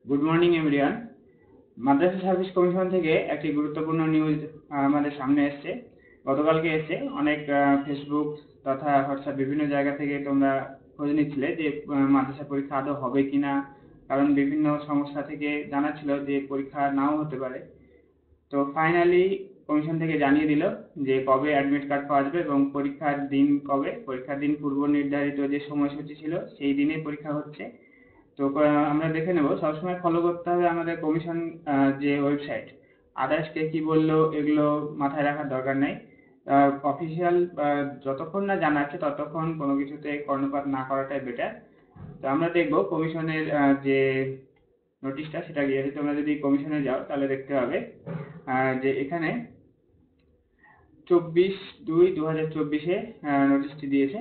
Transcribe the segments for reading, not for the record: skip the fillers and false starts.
Good morning everyone. মাদ্রাসা service commission থেকে একটি গুরুত্বপূর্ণ নিউজ আমাদের সামনে এসেছে। গতকালকে এসেছে। অনেক ফেসবুক তথা হোয়াটসঅ্যাপ বিভিন্ন জায়গা থেকে তোমরা খোঁজ নিচ্ছিলে যে মাদ্রাসা পরীক্ষা আদৌ হবে কিনা, কারণ বিভিন্ন সমস্যা থেকে জানাচ্ছিল যে পরীক্ষা নাও হতে পারে। তো ফাইনালি কমিশন থেকে জানিয়ে দিল যে কবে অ্যাডমিট কার্ড পাওয়া যাবে এবং পরীক্ষার দিন কবে। পরীক্ষার দিন পূর্ব নির্ধারিত যে সময়সূচি ছিল সেই দিনেই পরীক্ষা হচ্ছে। তো আমরা দেখে নেব। সবসময় ফলো করতে হবে আমাদের কমিশন যে ওয়েবসাইট। আদার্স কে কি বললো এগুলো মাথায় রাখার দরকার নেই। অফিসিয়াল যতক্ষণ না জানাচ্ছে ততক্ষণ কোনো কিছুতে কর্ণপাত না করাটাই বেটার। তো আমরা দেখব কমিশনের যে নোটিশটা, সেটা গিয়ে তোমরা যদি কমিশনে যাও তাহলে দেখতে পাবে যে এখানে 24/2/2024 নোটিশটি দিয়েছে।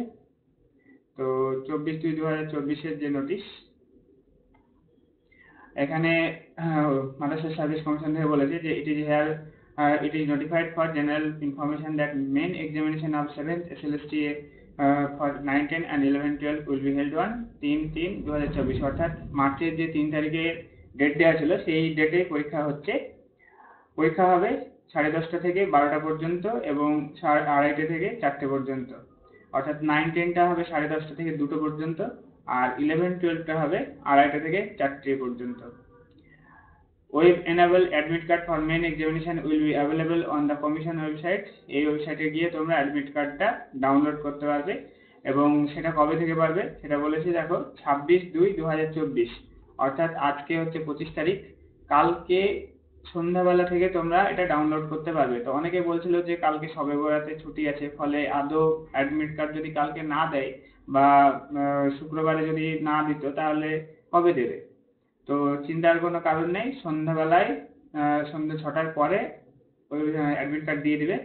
তো 24/2/2024 যে নোটিশ, এখানে মাদ্রাসা সার্ভিস কমিশন থেকে বলেছে যে it is notified for general information that main examination of 7th SLST for 9, 10 and 11, 12 will be held on 3/3/2024, অর্থাৎ মার্চের যে 3 তারিখে ডেট দেওয়া ছিল সেই ডেটে পরীক্ষা হচ্ছে। পরীক্ষা হবে 10:30 থেকে 12টা পর্যন্ত এবং 2:30 থেকে 4টে পর্যন্ত। অর্থাৎ 9-10টা হবে 10:30 থেকে 2টো পর্যন্ত, আর 11-12টা হবে 2:30 থেকে 4টে পর্যন্ত। Web enable admit card for main examination will be available on the commission website. এই ওয়েবসাইটে গিয়ে তোমরা অ্যাডমিট কার্ডটা ডাউনলোড করতে পারবে। এবং সেটা কবে থেকে পারবে সেটা বলেছে, দেখো 26/2/2024, অর্থাৎ আজকে হচ্ছে 25 তারিখ। কালকে সন্ধ্যাবেলা থেকে তোমরা এটা ডাউনলোড করতে পারবে। তো অনেকে বলছিল যে কালকে শবে বরাতে ছুটি আছে, ফলে আদৌ অ্যাডমিট কার্ড যদি কালকে না দেয় বা শুক্রবারে যদি না দিত তাহলে কবে দেবে। তো চিন্তার কোনো কারণ নেই, সন্ধ্যাবেলায় সন্ধ্যে 6টার পরে ওই অ্যাডমিট কার্ড দিয়ে দিবে।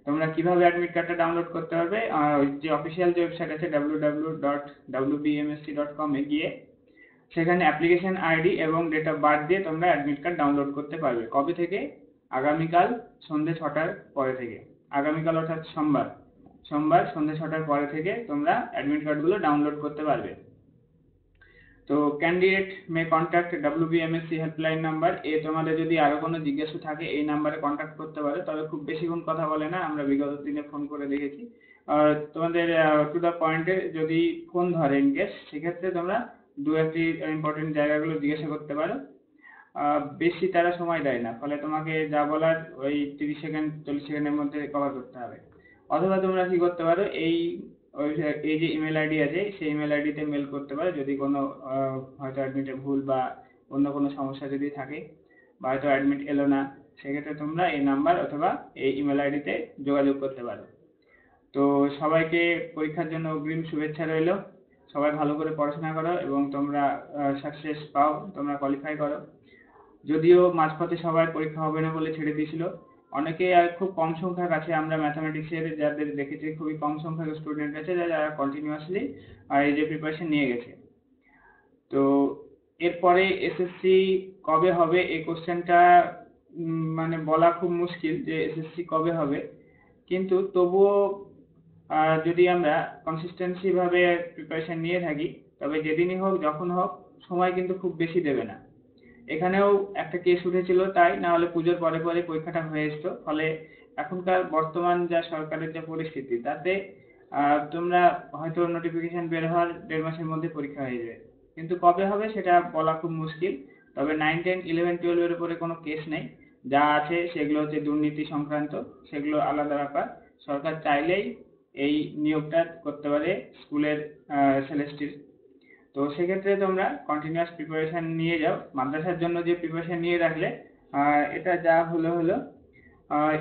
তোমরা কিভাবে অ্যাডমিট কার্ডটা ডাউনলোড করতে পারবে, যে অফিসিয়াল যে ওয়েবসাইট আছে www.wbmsc.com এ গিয়ে সেখানে অ্যাপ্লিকেশন আইডি এবং ডেট অফ বার্থ দিয়ে তোমরা অ্যাডমিট কার্ড ডাউনলোড করতে পারবে। কবে থেকে? আগামীকাল সন্ধ্যে 6টার পরে থেকে। আগামীকাল অর্থাৎ সোমবার সন্ধ্যে 6টার পরে থেকে তোমরা অ্যাডমিট কার্ডগুলো ডাউনলোড করতে পারবে। তো candidate may contact WBMSC helpline number. তোমাদের যদি আরো কোনো জিজ্ঞাসা থাকে এই নাম্বারে কন্ট্যাক্ট করতে পারো, তবে খুব বেশিক্ষণ কথা বলে না, আমরা বিগত দিনে ফোন করে দেখেছি। তোমাদের টু দ্য পয়েন্টে যদি ফোন ধরে ইন কেস, সেক্ষেত্রে তোমরা দু একটি ইম্পর্টেন্ট জায়গাগুলো জিজ্ঞাসা করতে পারো। বেশি তারা সময় দেয় না, ফলে তোমাকে যা বলার ওই 30 সেকেন্ড 40 সেকেন্ডের মধ্যে কভার করতে হবে। অথবা তোমরা কি করতে পারো, এই যে ইমেল আইডি আছে সেই ইমেল আইডিতে মেল করতে পারো যদি কোনো হয়তো অ্যাডমিটে ভুল বা অন্য কোনো সমস্যা যদি থাকে, বা হয়তো অ্যাডমিট এলো না, সেক্ষেত্রে তোমরা এই নাম্বার অথবা এই ইমেল আইডিতে যোগাযোগ করতে পারো। তো সবাইকে পরীক্ষার জন্য অগ্রিম শুভেচ্ছা রইল। সবাই ভালো করে পড়াশোনা করো এবং তোমরা সাকসেস পাও, তোমরা কোয়ালিফাই করো। যদিও মাঝপথে সবার পরীক্ষা হবে না বলে ছেড়ে দিয়েছিল, অনেকে আর খুব কম সংখ্যক আছে, আমরা ম্যাথামেটিক্সের যাদের দেখেছি খুবই কম সংখ্যক স্টুডেন্ট আছে যারা কন্টিনিউয়াসলি এই যে প্রিপারেশন নিয়ে গেছে। তো এরপরে এসএসসি কবে হবে এই কোশ্চেনটা মানে বলা খুব মুশকিল যে এসএসসি কবে হবে, কিন্তু তবুও যদি আমরা কনসিস্টেন্সি ভাবে প্রিপারেশন নিয়ে থাকি তবে যেদিনই হোক যখন হোক সময় কিন্তু খুব বেশি দেবে না। এখানেও একটা কেস উঠেছিল তাই, না হলে পুজোর পরে পরে পরীক্ষাটা হয়ে আসতো। ফলে এখনকার বর্তমান যা সরকারের যা পরিস্থিতি তাতে তোমরা হয়তো নোটিফিকেশন বের হওয়ার 1.5 মাসের মধ্যে পরীক্ষা হয়ে যাবে, কিন্তু কবে হবে সেটা বলা খুব মুশকিল। তবে 9, 10, 11, 12 এর উপরে কোনো কেস নেই। যা আছে সেগুলো হচ্ছে দুর্নীতি সংক্রান্ত, সেগুলো আলাদা ব্যাপার। সরকার চাইলেই এই নিয়োগটা করতে পারে স্কুলের সেলেস্টির। তো সেক্ষেত্রে তোমরা কন্টিনিউয়াস প্রিপারেশন নিয়ে যাও। মাদ্রাসার জন্য যে প্রিপারেশন নিয়ে রাখলে এটা যা হলো হলো,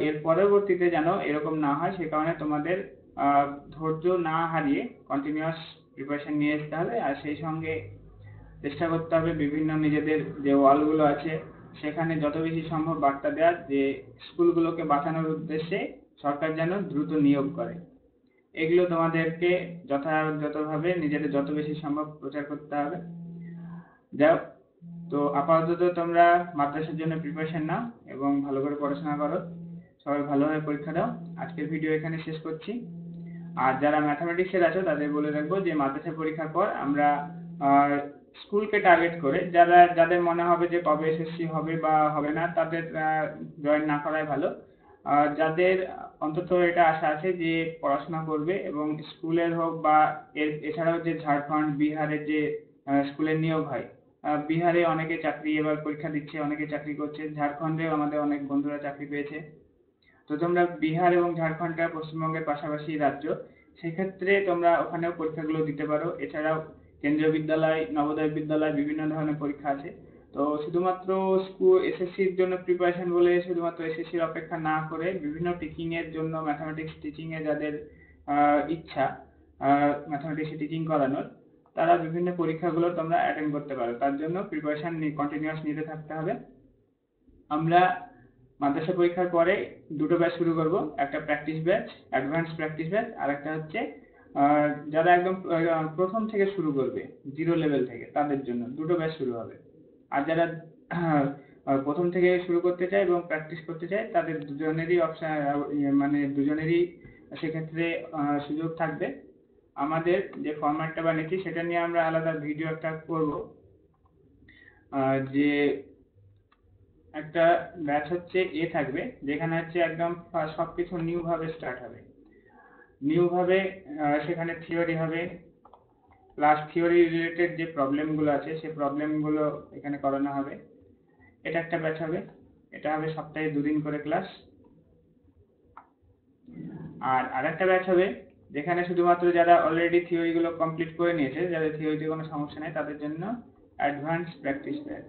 এর পরবর্তীতে যেন এরকম না হয় সে কারণে তোমাদের ধৈর্য না হারিয়ে কন্টিনিউয়াস প্রিপারেশন নিয়ে যেতে হবে। আর সেই সঙ্গে চেষ্টা করতে হবে বিভিন্ন নিজেদের যে ওয়ালগুলো আছে সেখানে যত বেশি সম্ভব বার্তা দেওয়ার যে স্কুলগুলোকে বাঁচানোর উদ্দেশ্যে সরকার যেন দ্রুত নিয়োগ করে। এগুলো তোমাদেরকে যথাযথভাবে নিজেদের যত বেশি সম্ভব প্রচার করতে হবে। যাও, তো আপাতত তোমরা মাদ্রাসার জন্য প্রিপারেশন নাও এবং ভালো করে পড়াশোনা করো। সবাই ভালোভাবে পরীক্ষা দাও। আজকের ভিডিও এখানে শেষ করছি। আর যারা ম্যাথামেটিক্সের আছো তাদের বলে রাখবো যে মাদ্রাসা পরীক্ষার পর আমরা স্কুলকে টার্গেট করে যাদের মনে হবে যে কবে এসএসসি হবে বা হবে না, তাদের জয়েন না করাই ভালো। যাদের অন্তত এটা আশা আছে যে পড়াশোনা করবে এবং স্কুলের হোক বা এছাড়াও যে ঝাড়খণ্ড, বিহারের যে স্কুলের নিয়োগ হয়, বিহারে অনেকে চাকরি এবার পরীক্ষা দিচ্ছে, অনেকে চাকরি করছে, ঝাড়খণ্ডেও আমাদের অনেক বন্ধুরা চাকরি পেয়েছে। তো তোমরা বিহার এবং ঝাড়খণ্ডটা পশ্চিমবঙ্গের পাশাপাশি রাজ্য, সেক্ষেত্রে তোমরা ওখানেও পরীক্ষাগুলো দিতে পারো। এছাড়াও কেন্দ্রীয় বিদ্যালয়, নবোদয় বিদ্যালয়, বিভিন্ন ধরনের পরীক্ষা আছে। তো শুধুমাত্র স্কুল এসএসসির জন্য প্রিপারেশন বলে শুধুমাত্র এসএসসির অপেক্ষা না করে বিভিন্ন টিচিং এর জন্য, ম্যাথামেটিক্স টিচিং এ যাদের ইচ্ছা ম্যাথামেটিক্স টিচিং করানোর, তারা বিভিন্ন পরীক্ষাগুলো তোমরা অ্যাটেন্ড করতে পারো। তার জন্য প্রিপারেশন কন্টিনিউয়াস নিতে থাকতে হবে। আমরা মাদ্রাসা পরীক্ষার পরে দুটো ব্যাচ শুরু করব, একটা practice batch, advance practice batch, আর একটা হচ্ছে যারা একদম প্রথম থেকে শুরু করবে, জিরো লেভেল থেকে, তাদের জন্য দুটো ব্যাচ শুরু হবে। আর যারা প্রথম থেকে শুরু করতে চায় এবং প্র্যাকটিস করতে চায়, তাদের দুজনেরই অপশন, মানে দুজনেরই সেক্ষেত্রে সুযোগ থাকবে। আমাদের যে ফরম্যাটটা বানিয়েছি সেটা নিয়ে আমরা আলাদা ভিডিও একটা করব। যে একটা ব্যাচ হচ্ছে এ থাকবে, যেখানে হচ্ছে একদম সবকিছু নিউ ভাবে স্টার্ট হবে, নিউ ভাবে সেখানে থিওরি হবে, প্লাস থিওরি রিলেটেড যে প্রবলেম গুলো আছে সেই প্রবলেম গুলো এখানে করানো হবে। এটা একটা ব্যাচ হবে, এটা হবে সপ্তাহে 2 দিন করে ক্লাস। আর আরেকটা ব্যাচ হবে যেখানে শুধুমাত্র যারা অলরেডি থিওরি গুলো কমপ্লিট করে নিয়েছে, যাদের থিওরিতে কোনো সমস্যা নেই, তাদের জন্য অ্যাডভান্স প্র্যাকটিস ব্যাচ।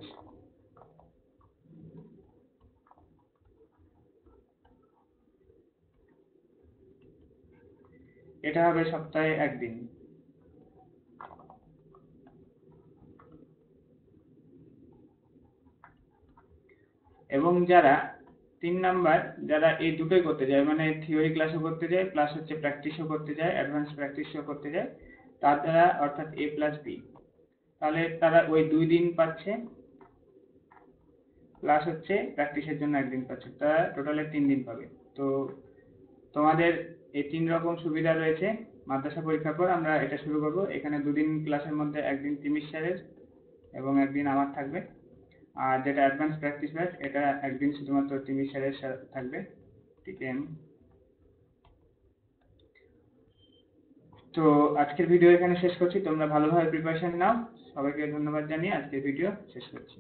এটা হবে সপ্তাহে 1 দিন। এবং যারা 3 নাম্বার, যারা এই দুটোই করতে চায়, মানে থিওরি ক্লাসও করতে চায় প্লাস হচ্ছে প্র্যাকটিসও করতে চায়, অ্যাডভান্স প্র্যাকটিসও করতে চায়, তারা অর্থাৎ A+B, তাহলে তারা ওই 2 দিন পাচ্ছে, প্লাস হচ্ছে প্র্যাকটিসের জন্য 1 দিন পাচ্ছে, তারা টোটালে 3 দিন পাবে। তো তোমাদের এই 3 রকম সুবিধা রয়েছে। মাদ্রাসা পরীক্ষার পর আমরা এটা শুরু করব। এখানে 2 দিন ক্লাসের মধ্যে 1 দিন তিমির স্যারের এবং 1 দিন আমার থাকবে। আর যেটা অ্যাডভান্স প্র্যাকটিস ব্যাচ, এটা 1 দিন শুধুমাত্র তিমির স্যারের থাকবে, টিকেএম। তো আজকের ভিডিও এখানে শেষ করছি। তোমরা ভালোভাবে প্রিপারেশন নাও। সবাইকে ধন্যবাদ জানিয়ে আজকের ভিডিও শেষ করছি।